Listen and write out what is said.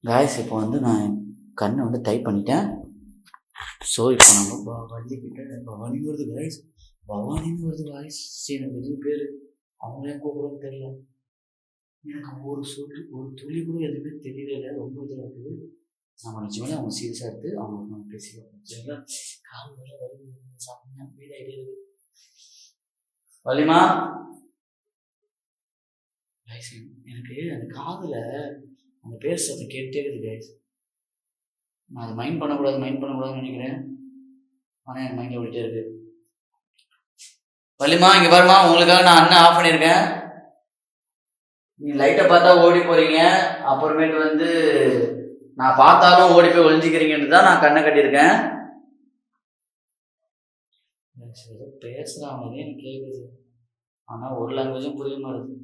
Guys இப்போ வந்து நான் கண்ணை வந்து டைப் பண்ணிட்டேன். ஸோ இப்போ நம்ம வள்ளிக்கிட்ட பவானி வருது காய்ஸ், பவானின்னு வருது காய்ஸ். சரி எனக்கு வெளியே பேர் அவங்களே கூப்பிடுறது தெரியல. எனக்கு ஒரு துளி கூட எதுவுமே தெரியல. ரொம்ப இதாக இருக்குது. நம்ம நிஜமே அவங்க சீரியஸாக எடுத்து அவங்க நம்ம பேசிக்கலாம். சரிங்களா? கால் வர வருது செம்மையாக ஃபீல் ஆகிட்டே இருக்குது. வள்ளிமா கைஸ், எனக்கு அந்த காதில் அந்த பேசுறதை கேட்டே இருக்குது கைஸ். நான் அதை மைண்ட் பண்ணக்கூடாதுன்னு நினைக்கிறேன். ஆனால் என் மைண்டில் ஓடிட்டே இருக்கு. வள்ளிமா இங்கே பாருமா, உங்களுக்காக நான் அண்ணன் ஆஃப் பண்ணியிருக்கேன். நீ லைட்டை பார்த்தா ஓடி போறீங்க, அப்புறமேட்டு வந்து நான் பார்த்தாலும் ஓடி போய் ஒழிஞ்சிக்கிறீங்கன்னு தான் நான் கண்ணை கட்டியிருக்கேன். ஏதோ பேசுகிற மாதிரி எனக்கு கேட்குது, ஆனால் ஒரு லாங்குவேஜும் புரிய மாட்டேது.